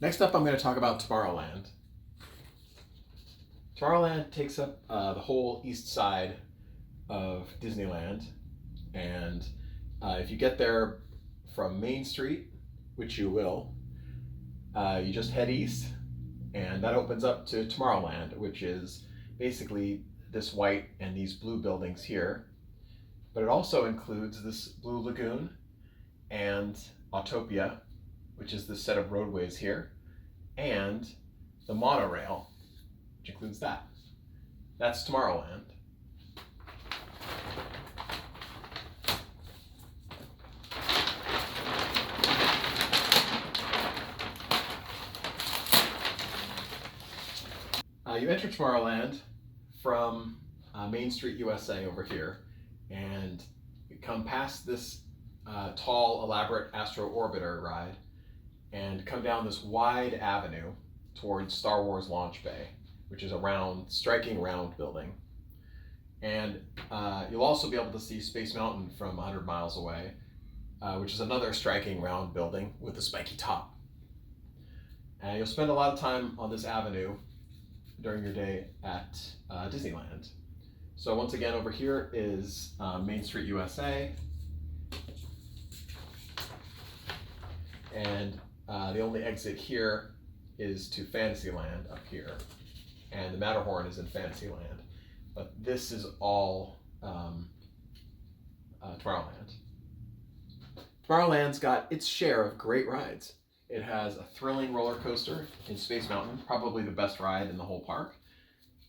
Next up, I'm going to talk about Tomorrowland. Tomorrowland takes up the whole east side of Disneyland, and if you get there from Main Street, which you will, you just head east, and that opens up to Tomorrowland, which is basically this white and these blue buildings here. But it also includes this Blue Lagoon and Autopia, which is this set of roadways here, and the monorail, which includes that. That's Tomorrowland. You enter Tomorrowland from Main Street USA over here, and you come past this tall, elaborate Astro Orbiter ride, and come down this wide avenue towards Star Wars Launch Bay, which is a round, striking round building. And you'll also be able to see Space Mountain from 100 miles away, which is another striking round building with a spiky top. And you'll spend a lot of time on this avenue during your day at Disneyland. So once again, over here is Main Street USA. And the only exit here is to Fantasyland up here. And the Matterhorn is in Fantasyland. But this is all Tomorrowland. Tomorrowland's got its share of great rides. It has a thrilling roller coaster in Space Mountain, probably the best ride in the whole park.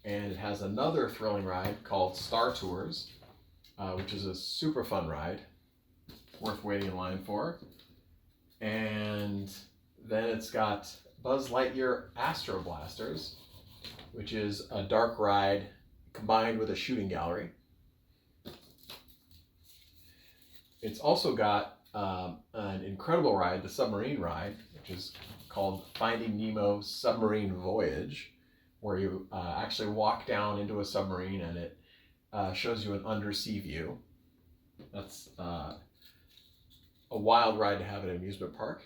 And it has another thrilling ride called Star Tours, which is a super fun ride, worth waiting in line for. And then it's got Buzz Lightyear Astro Blasters, which is a dark ride combined with a shooting gallery. It's also got an incredible ride, the submarine ride, which is called Finding Nemo Submarine Voyage, where you actually walk down into a submarine and it shows you an undersea view. That's a wild ride to have at an amusement park.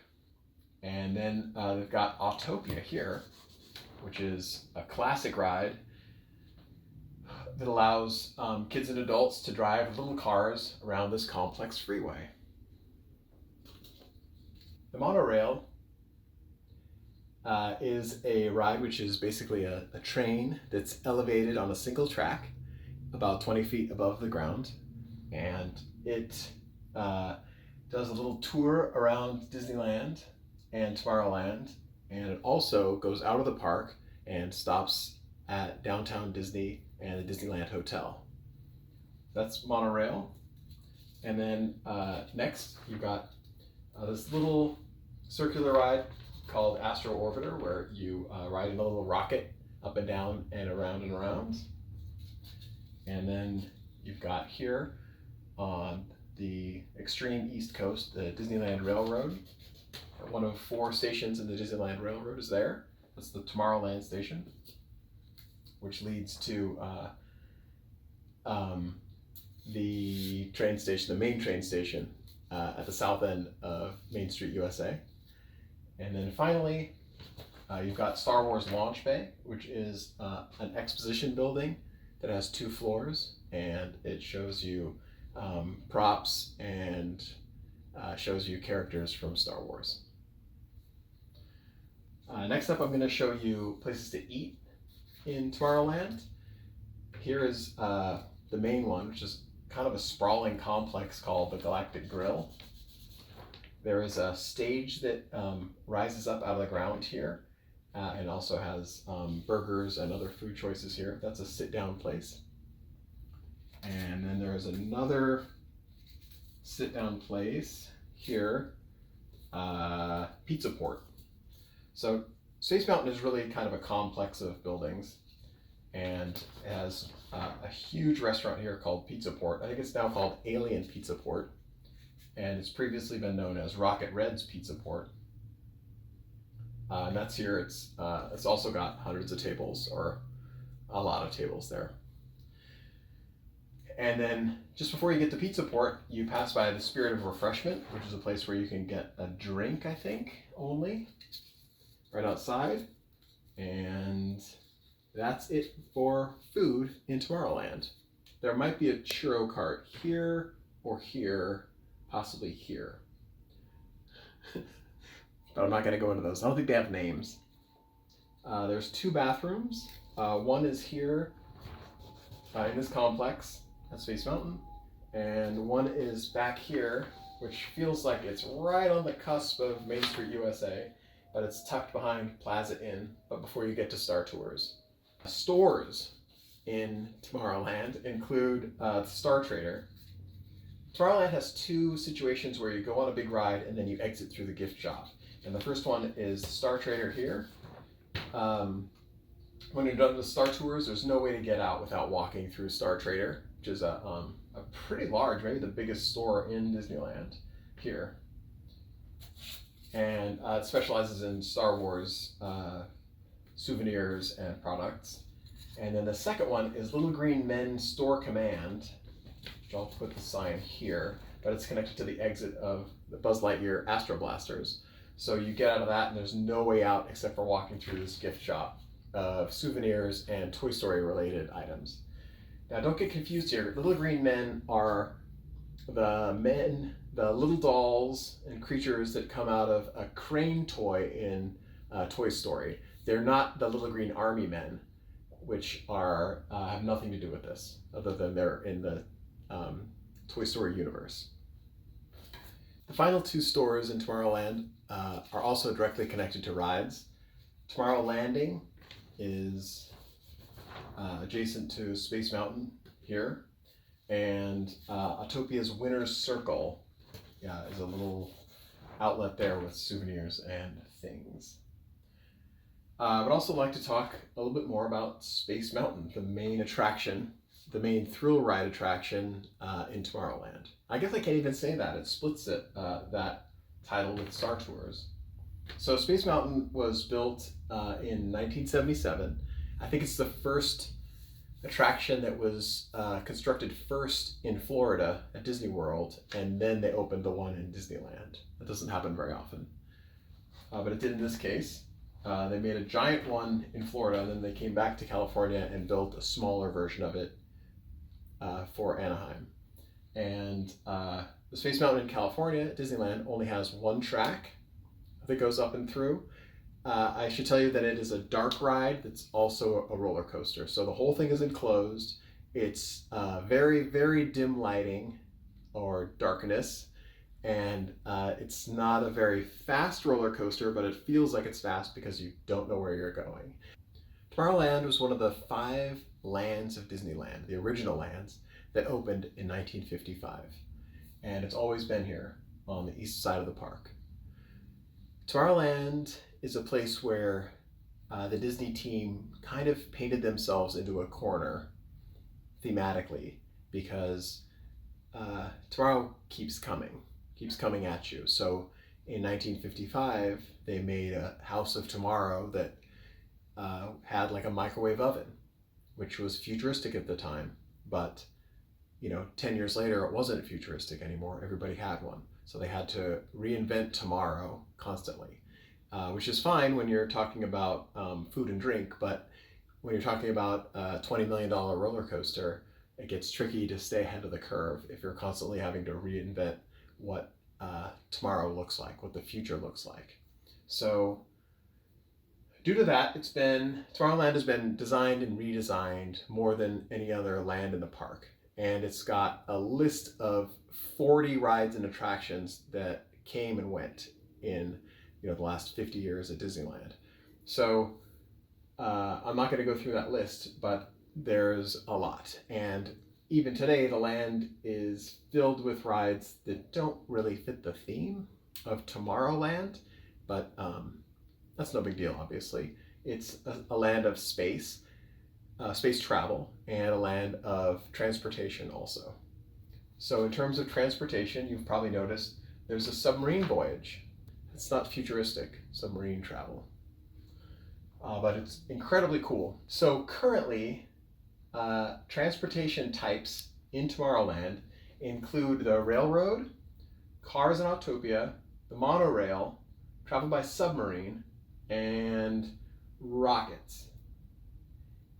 And then they've got Autopia here, which is a classic ride that allows kids and adults to drive little cars around this complex freeway. The monorail is a ride which is basically a train that's elevated on a single track about 20 feet above the ground, and it does a little tour around Disneyland and Tomorrowland, and it also goes out of the park and stops at Downtown Disney and the Disneyland Hotel. That's monorail. And then next you've got this little circular ride called Astro Orbiter, where you ride in a little rocket up and down and around and around. And then you've got here on the extreme east coast, the Disneyland Railroad. One of 4 stations in the Disneyland Railroad is there. That's the Tomorrowland station, which leads to the train station, the main train station at the south end of Main Street USA. And then finally, you've got Star Wars Launch Bay, which is an exposition building that has 2 floors, and it shows you props and shows you characters from Star Wars. Next up, I'm going to show you places to eat in Tomorrowland. Here is the main one, which is kind of a sprawling complex called the Galactic Grill. There is a stage that rises up out of the ground here and also has burgers and other food choices here. That's a sit-down place. And then there's another sit-down place here, Pizza Port. So Space Mountain is really kind of a complex of buildings, and it has a huge restaurant here called Pizza Port. I think it's now called Alien Pizza Port, and it's previously been known as Rocket Red's Pizza Port. And that's here. It's also got hundreds of tables, or a lot of tables there. And then just before you get to Pizza Port, you pass by the Spirit of Refreshment, which is a place where you can get a drink, I think, only, right outside. And that's it for food in Tomorrowland. There might be a churro cart here or here, possibly here. But I'm not going to go into those. I don't think they have names. There's 2 bathrooms. One is here in this complex at Space Mountain, and one is back here, which feels like it's right on the cusp of Main Street USA, but it's tucked behind Plaza Inn, but before you get to Star Tours. Stores in Tomorrowland include Star Trader. Tomorrowland has 2 situations where you go on a big ride and then you exit through the gift shop. And the first one is Star Trader here. When you're done with Star Tours, there's no way to get out without walking through Star Trader, which is a pretty large, maybe the biggest store in Disneyland here. And it specializes in Star Wars souvenirs and products. And then the second one is Little Green Men Store Command, which I'll put the sign here, but it's connected to the exit of the Buzz Lightyear Astro Blasters. So you get out of that and there's no way out except for walking through this gift shop of souvenirs and Toy Story related items. Now don't get confused here. Little Green Men are the little dolls and creatures that come out of a crane toy in Toy Story. They're not the Little Green Army Men, which are have nothing to do with this, other than they're in the Toy Story universe. The final 2 stores in Tomorrowland are also directly connected to rides. Tomorrow Landing is adjacent to Space Mountain here, and Autopia's Winner's Circle is a little outlet there with souvenirs and things. I would also like to talk a little bit more about Space Mountain, the main attraction, the main thrill ride attraction in Tomorrowland. I guess I can't even say that. It splits it, that title with Star Tours. So Space Mountain was built in 1977. I think it's the first attraction that was constructed first in Florida at Disney World, and then they opened the one in Disneyland. That doesn't happen very often, but it did in this case. They made a giant one in Florida, and then they came back to California and built a smaller version of it for Anaheim. And the Space Mountain in California at Disneyland only has 1 track that goes up and through. I should tell you that it is a dark ride that's also a roller coaster. So the whole thing is enclosed. It's very, very dim lighting or darkness. And it's not a very fast roller coaster, but it feels like it's fast because you don't know where you're going. Tomorrowland was one of the 5 lands of Disneyland, the original lands, that opened in 1955. And it's always been here on the east side of the park. Tomorrowland is a place where the Disney team kind of painted themselves into a corner thematically, because tomorrow keeps coming at you. So in 1955, they made a House of Tomorrow that had like a microwave oven, which was futuristic at the time, but 10 years later, it wasn't futuristic anymore. Everybody had one. So they had to reinvent tomorrow constantly, which is fine when you're talking about food and drink, but when you're talking about a $20 million roller coaster, it gets tricky to stay ahead of the curve if you're constantly having to reinvent what tomorrow looks like, what the future looks like. So due to that, Tomorrowland has been designed and redesigned more than any other land in the park. And it's got a list of 40 rides and attractions that came and went in the last 50 years at Disneyland. So I'm not going to go through that list, but there's a lot. And even today, the land is filled with rides that don't really fit the theme of Tomorrowland, but that's no big deal, obviously. It's a land of space travel, and a land of transportation also. So in terms of transportation, you've probably noticed there's a submarine voyage. It's not futuristic submarine travel, but it's incredibly cool. So currently, transportation types in Tomorrowland include the railroad, cars in Autopia, the monorail, travel by submarine, and rockets.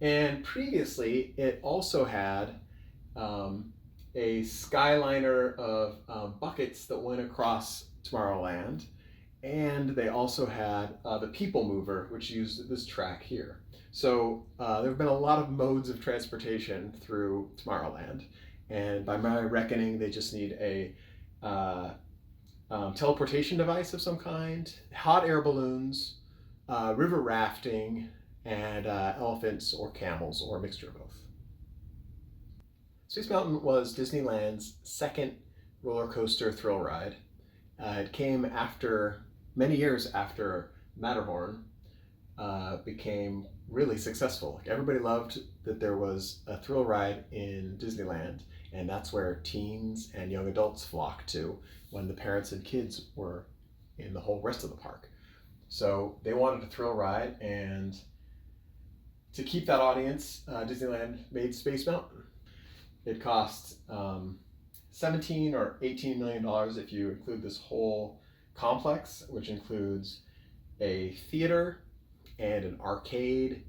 And previously, it also had a skyliner of buckets that went across Tomorrowland. And they also had the People Mover, which used this track here. So there have been a lot of modes of transportation through Tomorrowland. And by my reckoning, they just need a teleportation device of some kind, hot air balloons, river rafting, and elephants or camels, or a mixture of both. Space Mountain was Disneyland's second roller coaster thrill ride. It came many years after Matterhorn became really successful. Everybody loved that there was a thrill ride in Disneyland, and that's where teens and young adults flocked to when the parents and kids were in the whole rest of the park. So they wanted a thrill ride, and to keep that audience, Disneyland made Space Mountain. It cost 17 or $18 million if you include this whole complex, which includes a theater and an arcade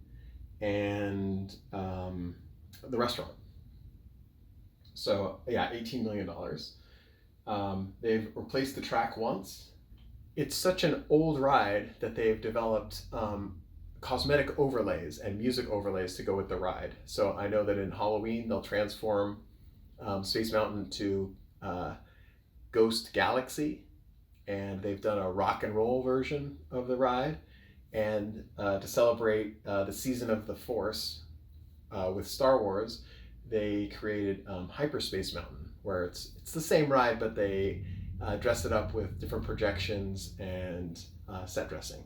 and the restaurant. So yeah, $18 million. They've replaced the track once. It's such an old ride that they've developed cosmetic overlays and music overlays to go with the ride. So I know that in Halloween they'll transform Space Mountain to Ghost Galaxy, and they've done a rock and roll version of the ride. And to celebrate the season of the Force with Star Wars, they created Hyperspace Mountain, where it's the same ride, but they dress it up with different projections and set dressing.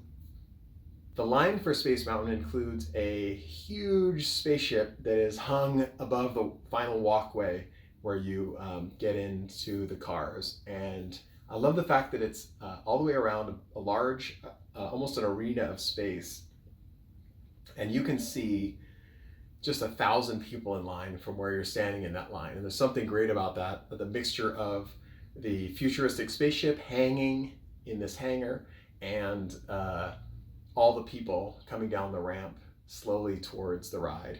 The line for Space Mountain includes a huge spaceship that is hung above the final walkway where you get into the cars. And I love the fact that it's all the way around a large, almost an arena of space. And you can see just 1,000 people in line from where you're standing in that line. And there's something great about that, the mixture of the futuristic spaceship hanging in this hangar and all the people coming down the ramp slowly towards the ride.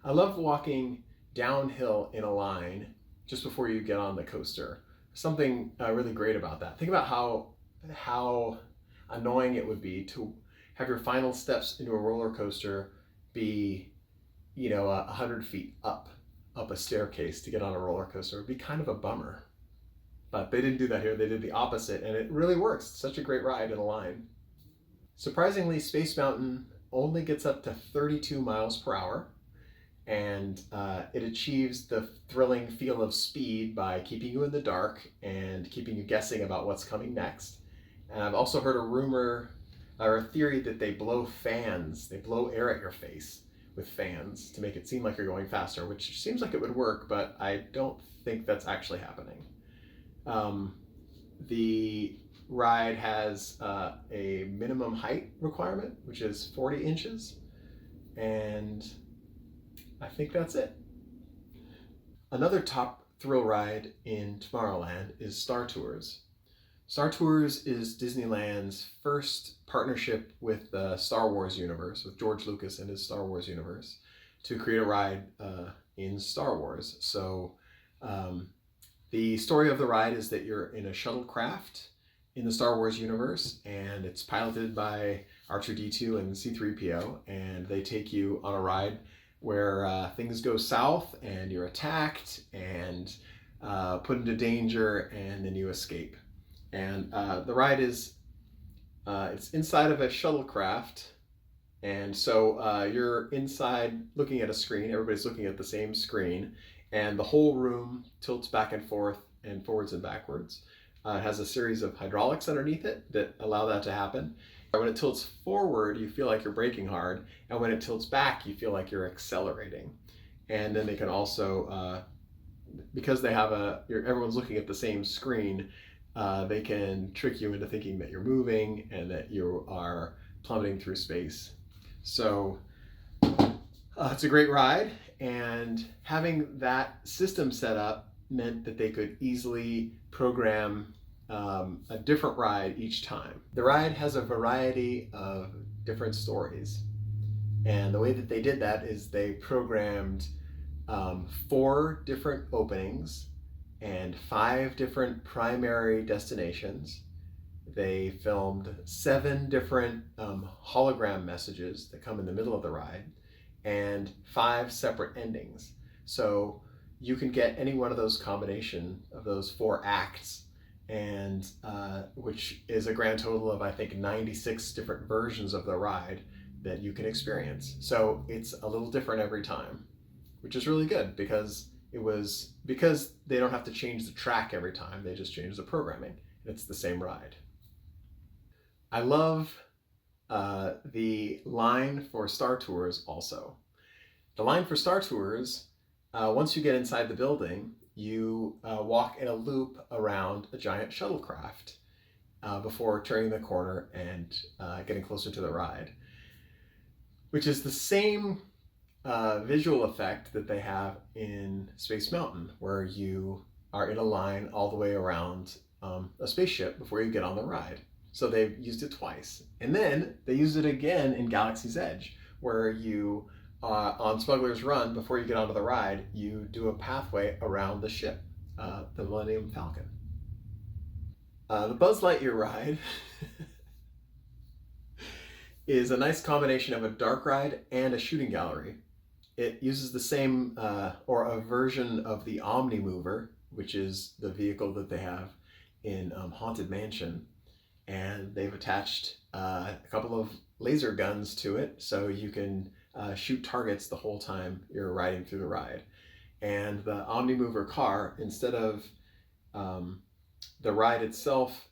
I love walking downhill in a line just before you get on the coaster. Something really great about that. Think about how annoying it would be to have your final steps into a roller coaster be, 100 feet up a staircase to get on a roller coaster. It would be kind of a bummer. But they didn't do that here. They did the opposite, and it really works. It's such a great ride in a line. Surprisingly, Space Mountain only gets up to 32 miles per hour, and it achieves the thrilling feel of speed by keeping you in the dark and keeping you guessing about what's coming next. And I've also heard a rumor or a theory that they blow air at your face with fans to make it seem like you're going faster, which seems like it would work, but I don't think that's actually happening. The ride has a minimum height requirement, which is 40 inches, and I think that's it. Another top thrill ride in Tomorrowland is Star Tours. Star Tours is Disneyland's first partnership with the Star Wars universe, with George Lucas and his Star Wars universe, to create a ride in Star Wars. So the story of the ride is that you're in a shuttlecraft in the Star Wars universe, and it's piloted by R2-D2 and C-3PO, and they take you on a ride where things go south and you're attacked and put into danger, and then you escape. And the ride is it's inside of a shuttlecraft, and so you're inside looking at a screen. Everybody's looking at the same screen, and the whole room tilts back and forth and forwards and backwards. It has a series of hydraulics underneath it that allow that to happen. When it tilts forward, you feel like you're braking hard, and when it tilts back, you feel like you're accelerating. And then they can also, because they have everyone's looking at the same screen, they can trick you into thinking that you're moving and that you are plummeting through space. So it's a great ride, and having that system set up meant that they could easily program a different ride each time. The ride has a variety of different stories. And the way that they did that is they programmed 4 different openings and 5 different primary destinations. They filmed 7 different hologram messages that come in the middle of the ride and 5 separate endings. So you can get any one of those combination of those 4 acts, and which is a grand total of, I think, 96 different versions of the ride that you can experience. So it's a little different every time, which is really good because they don't have to change the track every time, they just change the programming. It's the same ride. I love the line for Star Tours also. The line for Star Tours, once you get inside the building, you walk in a loop around a giant shuttlecraft before turning the corner and getting closer to the ride, which is the same visual effect that they have in Space Mountain, where you are in a line all the way around a spaceship before you get on the ride. So they've used it twice. And then they used it again in Galaxy's Edge, where you, on Smuggler's Run, before you get onto the ride, you do a pathway around the ship, the Millennium Falcon. The Buzz Lightyear ride is a nice combination of a dark ride and a shooting gallery. It uses the same, or a version of the Omni Mover, which is the vehicle that they have in Haunted Mansion. And they've attached a couple of laser guns to it, so you can shoot targets the whole time you're riding through the ride. And the Omnimover car, instead of the ride itself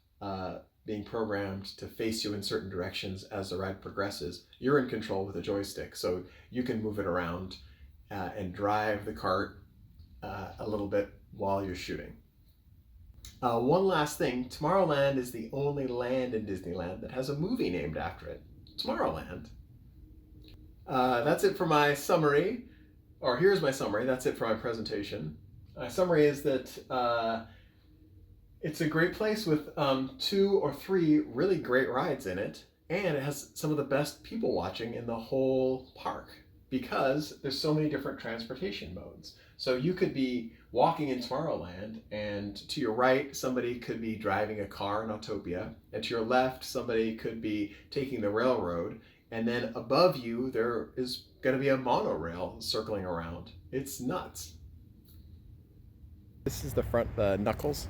being programmed to face you in certain directions as the ride progresses, you're in control with a joystick, so you can move it around and drive the cart a little bit while you're shooting. One last thing, Tomorrowland is the only land in Disneyland that has a movie named after it, Tomorrowland. That's it for my summary, or here's my summary, that's it for my presentation. My summary is that it's a great place with 2 or 3 really great rides in it, and it has some of the best people watching in the whole park because there's so many different transportation modes. So you could be walking in Tomorrowland, and to your right, somebody could be driving a car in Autopia, and to your left, somebody could be taking the railroad, and then above you, there is going to be a monorail circling around. It's nuts. This is the front, the Knuckles.